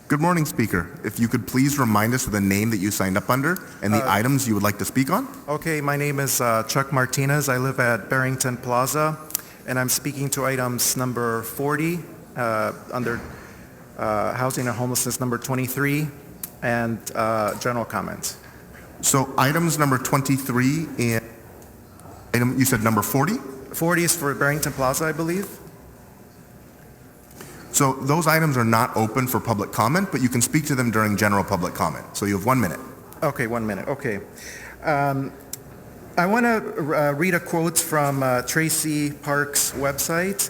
Good morning, Speaker. If you could please remind us of the name that you signed up under and the items you would like to speak on. Okay, my name is Chuck Martinez. I live at Barrington Plaza, and I'm speaking to items number 40 under Housing and Homelessness number 23 and general comments. So items number 23 and item, you said number 40? 40 is for Barrington Plaza, I believe. So those items are not open for public comment, but you can speak to them during general public comment. So you have 1 minute. Okay, 1 minute. Okay. I want to read a quote from Traci Park's website.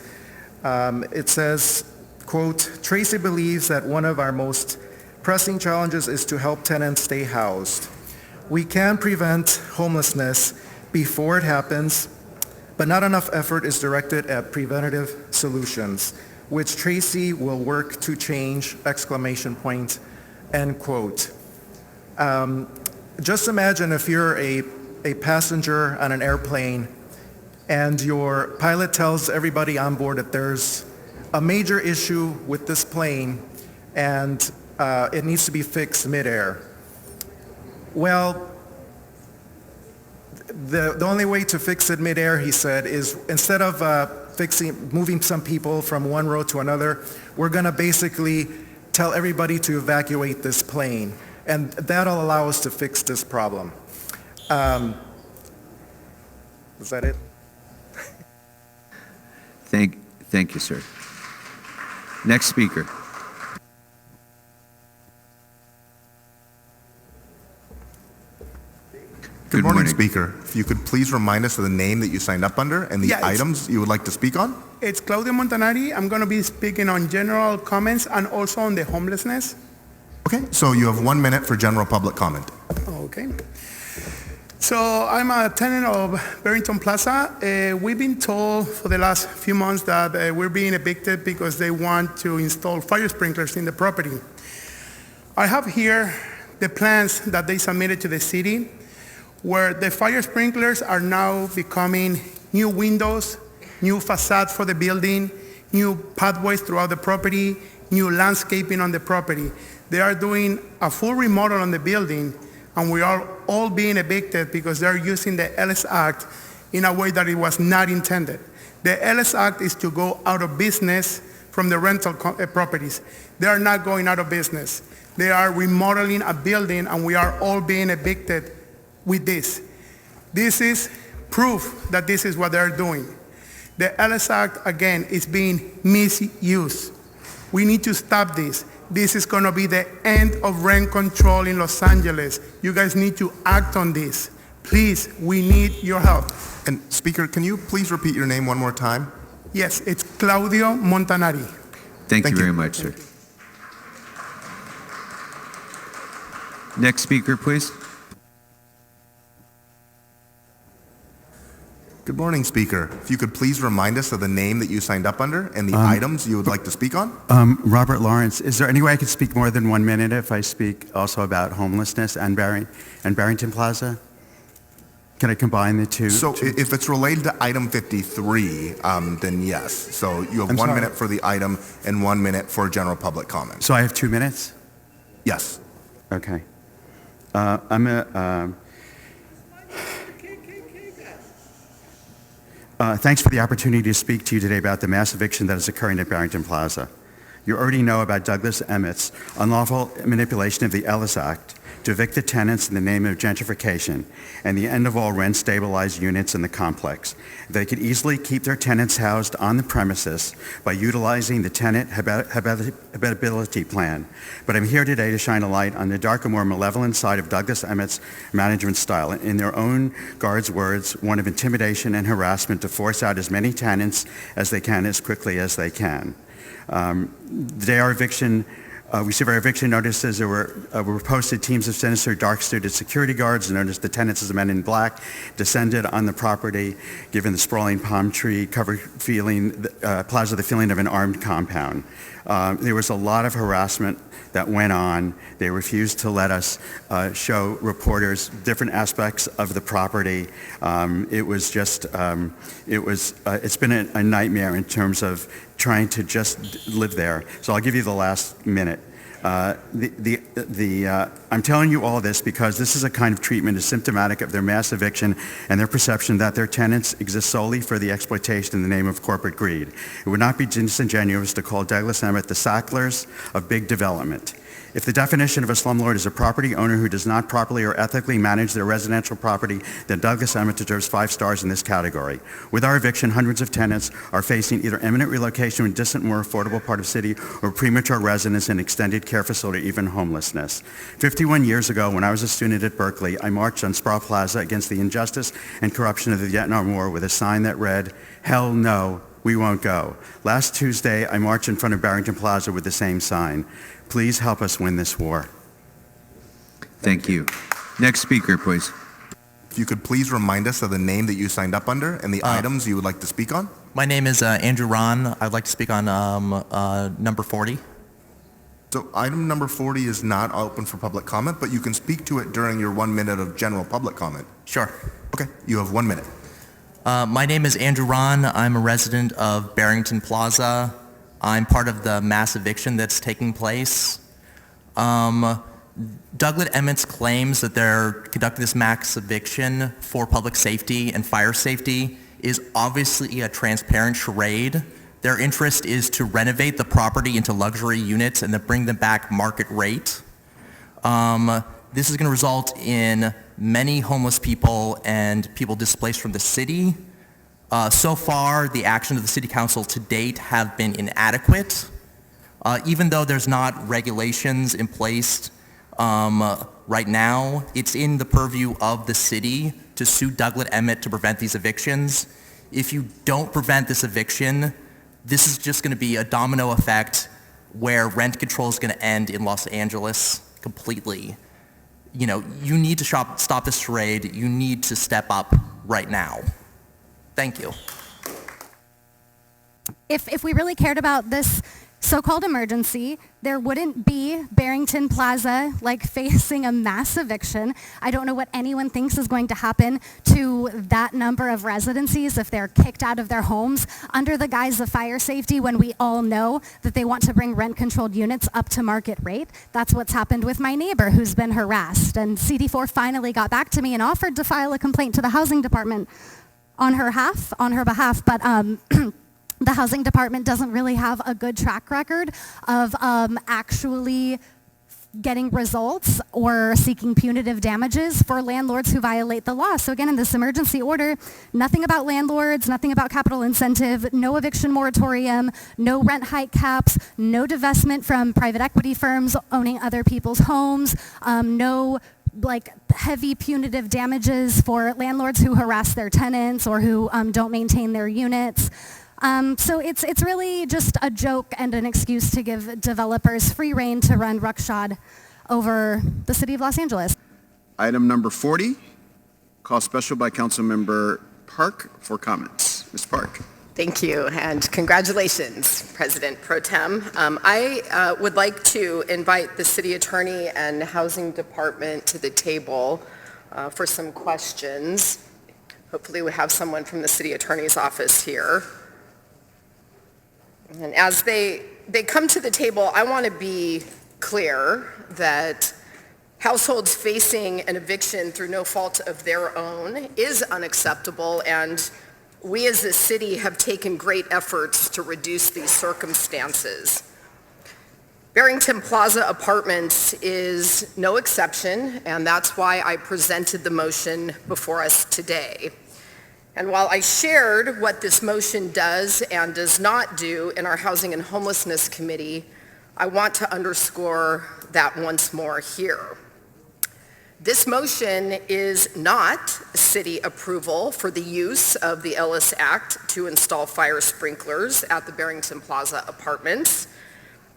It says, quote, "Traci believes that one of our most pressing challenges is to help tenants stay housed. We can prevent homelessness before it happens, but not enough effort is directed at preventative solutions, which Traci will work to change, exclamation point," end quote. Just imagine if you're a passenger on an airplane and your pilot tells everybody on board that there's a major issue with this plane and it needs to be fixed midair. Well, the only way to fix it midair, he said, is instead of moving some people from one row to another, we're going to basically tell everybody to evacuate this plane, and that'll allow us to fix this problem. Is that it? Thank you, sir. Next speaker. Good morning, Speaker. If you could please remind us of the name that you signed up under and the items you would like to speak on. It's Claudio Montanari. I'm going to be speaking on general comments and also on the homelessness. Okay, so you have 1 minute for general public comment. Okay. So I'm a tenant of Barrington Plaza. We've been told for the last few months that we're being evicted because they want to install fire sprinklers in the property. I have here the plans that they submitted to the city, where the fire sprinklers are now becoming new windows, new facade for the building, new pathways throughout the property, new landscaping on the property. They are doing a full remodel on the building, and we are all being evicted because they're using the Ellis Act in a way that it was not intended. The Ellis Act is to go out of business from the rental properties. They are not going out of business. They are remodeling a building, and we are all being evicted with this. This is proof that this is what they're doing. The Ellis Act, again, is being misused. We need to stop this. This is going to be the end of rent control in Los Angeles. You guys need to act on this. Please, we need your help. And Speaker, can you please repeat your name one more time? Yes, it's Claudio Montanari. Thank you very much, sir. Next speaker, please. Good morning, Speaker. If you could please remind us of the name that you signed up under and the items you would like to speak on. Robert Lawrence. Is there any way I could speak more than 1 minute if I speak also about homelessness and Barrington Plaza? Can I combine the two? So if it's related to item 53, then yes. So you have 1 minute for the item and 1 minute for general public comment. So I have 2 minutes? Yes. Okay. Thanks for the opportunity to speak to you today about the mass eviction that is occurring at Barrington Plaza. You already know about Douglass Emmett's unlawful manipulation of the Ellis Act to evict the tenants in the name of gentrification and the end of all rent-stabilized units in the complex. They could easily keep their tenants housed on the premises by utilizing the tenant habitability plan. But I'm here today to shine a light on the darker, more malevolent side of Douglass Emmett's management style. In their own guards' words, one of intimidation and harassment to force out as many tenants as they can as quickly as they can. The day our eviction we received our eviction notices. There were posted teams of sinister, dark-suited security guards known as the tenants as the men in black descended on the property, giving the sprawling palm tree covered plaza the feeling of an armed compound. There was a lot of harassment that went on. They refused to let us show reporters different aspects of the property. It was just, it's been a nightmare in terms of trying to just live there. So I'll give you the last minute. I'm telling you all this because this is a kind of treatment is symptomatic of their mass eviction and their perception that their tenants exist solely for the exploitation in the name of corporate greed. It would not be disingenuous to call Douglass Emmett the Sacklers of big development. If the definition of a slumlord is a property owner who does not properly or ethically manage their residential property, then Douglass Emmett deserves 5 stars in this category. With our eviction, hundreds of tenants are facing either imminent relocation to a distant, more affordable part of the city or premature residence in extended care facility, even homelessness. 51 years ago, when I was a student at Berkeley, I marched on Sproul Plaza against the injustice and corruption of the Vietnam War with a sign that read, "Hell no, we won't go." Last Tuesday, I marched in front of Barrington Plaza with the same sign. Please help us win this war. Thank you. Next speaker, please. If you could please remind us of the name that you signed up under and the items you would like to speak on. My name is Andrew Ron. I'd like to speak on number 40. So item number 40 is not open for public comment, but you can speak to it during your 1 minute of general public comment. Sure. Okay, you have 1 minute. My name is Andrew Ron. I'm a resident of Barrington Plaza. I'm part of the mass eviction that's taking place. Douglass Emmett's claims that they're conducting this mass eviction for public safety and fire safety is obviously a transparent charade. Their interest is to renovate the property into luxury units and to bring them back market rate. This is going to result in many homeless people and people displaced from the city. So far, the actions of the City Council to date have been inadequate. Even though there's not regulations in place right now, it's in the purview of the city to sue Douglass Emmett to prevent these evictions. If you don't prevent this eviction, this is just going to be a domino effect where rent control is going to end in Los Angeles completely. You know, you need to stop this charade. You need to step up right now. Thank you. If we really cared about this so-called emergency, there wouldn't be Barrington Plaza facing a mass eviction. I don't know what anyone thinks is going to happen to that number of residencies if they're kicked out of their homes under the guise of fire safety when we all know that they want to bring rent-controlled units up to market rate. That's what's happened with my neighbor who's been harassed. And CD4 finally got back to me and offered to file a complaint to the housing department on her behalf, but the housing department doesn't really have a good track record of actually getting results or seeking punitive damages for landlords who violate the law. So again, in this emergency order, nothing about landlords, nothing about capital incentive, no eviction moratorium, no rent hike caps, no divestment from private equity firms owning other people's homes, no heavy punitive damages for landlords who harass their tenants or who don't maintain their units. So it's really just a joke and an excuse to give developers free rein to run roughshod over the city of Los Angeles. Item number 40, call special by Councilmember Park for comments. Ms. Park. Thank you, and congratulations, President Pro Tem. I would like to invite the City Attorney and Housing Department to the table for some questions. Hopefully we have someone from the City Attorney's office here. And as they come to the table, I want to be clear that households facing an eviction through no fault of their own is unacceptable, and we as a city have taken great efforts to reduce these circumstances. Barrington Plaza Apartments is no exception, and that's why I presented the motion before us today. And while I shared what this motion does and does not do in our Housing and Homelessness Committee, I want to underscore that once more here. This motion is not city approval for the use of the Ellis Act to install fire sprinklers at the Barrington Plaza Apartments.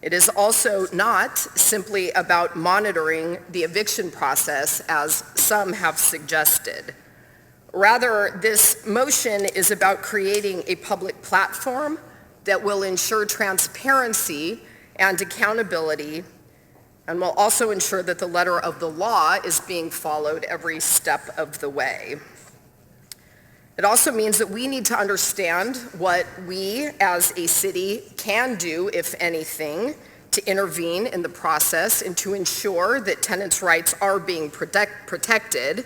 It is also not simply about monitoring the eviction process, as some have suggested. Rather, this motion is about creating a public platform that will ensure transparency and accountability, and will also ensure that the letter of the law is being followed every step of the way. It also means that we need to understand what we as a city can do, if anything, to intervene in the process and to ensure that tenants' rights are being protected.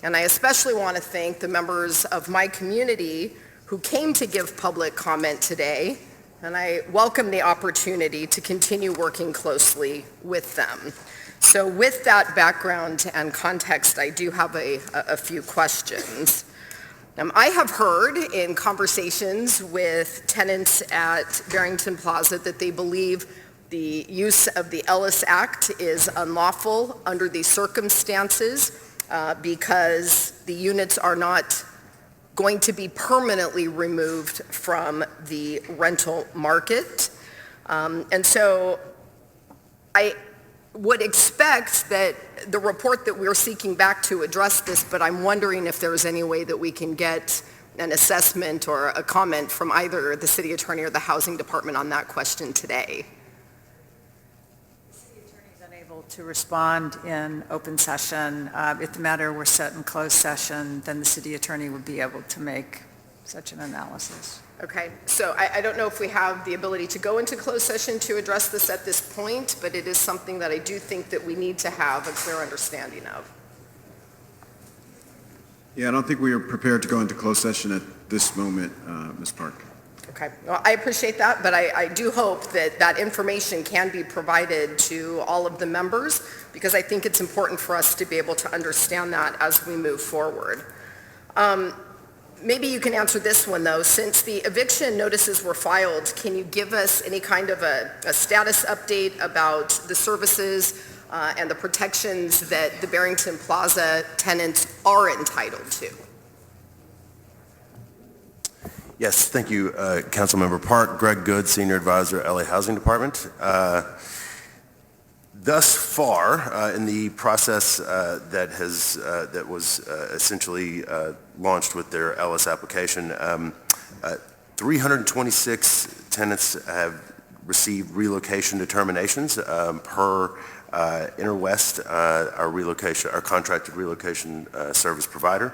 And I especially want to thank the members of my community who came to give public comment today, and I welcome the opportunity to continue working closely with them. So with that background and context, I do have a few questions. I have heard in conversations with tenants at Barrington Plaza that they believe the use of the Ellis Act is unlawful under these circumstances because the units are not going to be permanently removed from the rental market. And so I would expect that the report that we're seeking back to address this, but I'm wondering if there's any way that we can get an assessment or a comment from either the city attorney or the housing department on that question today. The city attorney is unable to respond in open session. If the matter were set in closed session, then the city attorney would be able to make such an analysis. Okay, so I don't know if we have the ability to go into closed session to address this at this point, but it is something that I do think that we need to have a clear understanding of. Yeah, I don't think we are prepared to go into closed session at this moment, Ms. Park. Okay, well, I appreciate that, but I do hope that that information can be provided to all of the members because I think it's important for us to be able to understand that as we move forward. Maybe you can answer this one though. Since the eviction notices were filed, can you give us any kind of a status update about the services and the protections that the Barrington Plaza tenants are entitled to? Yes, thank you, Councilmember Park. Greg Good, Senior Advisor, LA Housing Department. Thus far, in the process that was essentially launched with their Ellis application, 326 tenants have received relocation determinations per Interwest, our contracted relocation service provider.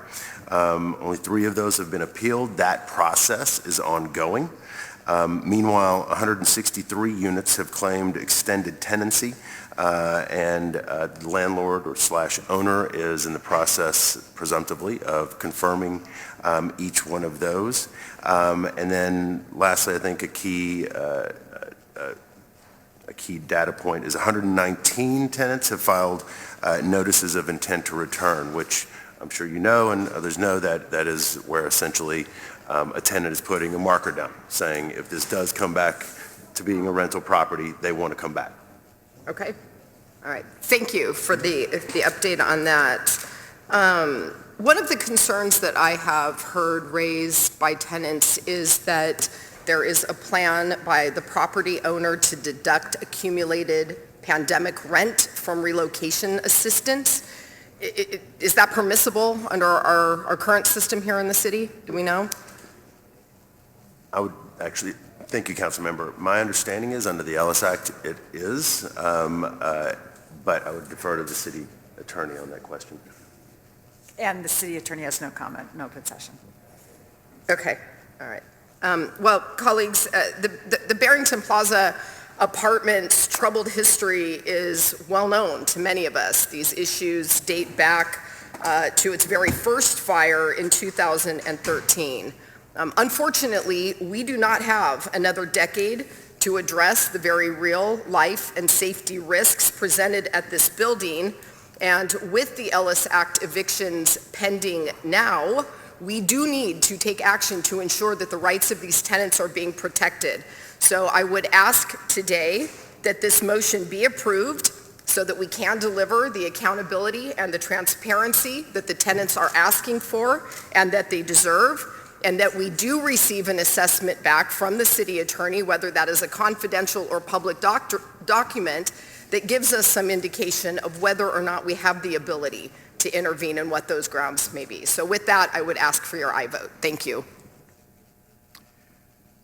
Only 3 of those have been appealed. That process is ongoing. Meanwhile, 163 units have claimed extended tenancy, and the landlord or / owner is in the process, presumptively, of confirming each one of those. And then lastly, I think a key data point is 119 tenants have filed notices of intent to return, which I'm sure you know and others know that is where essentially a tenant is putting a marker down saying if this does come back to being a rental property, they want to come back. Okay. All right. Thank you for the update on that. One of the concerns that I have heard raised by tenants is that there is a plan by the property owner to deduct accumulated pandemic rent from relocation assistance. Is that permissible under our current system here in the city? Do we know? I would actually, thank you, Council Member. My understanding is under the Ellis Act it is, but I would defer to the city attorney on that question. And the city attorney has no comment in open session. Okay, all right. Well, colleagues, the Barrington Plaza Apartments' troubled history is well known to many of us. These issues date back to its very first fire in 2013. Unfortunately, we do not have another decade to address the very real life and safety risks presented at this building. And with the Ellis Act evictions pending now, we do need to take action to ensure that the rights of these tenants are being protected. So I would ask today that this motion be approved so that we can deliver the accountability and the transparency that the tenants are asking for and that they deserve, and that we do receive an assessment back from the city attorney, whether that is a confidential or public document, that gives us some indication of whether or not we have the ability to intervene and what those grounds may be. So with that, I would ask for your aye vote. Thank you.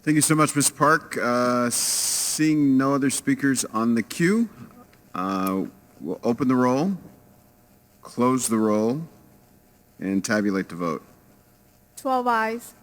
Thank you so much, Ms. Park. Seeing no other speakers on the queue, we'll open the roll, close the roll, and tabulate the vote. 12 ayes.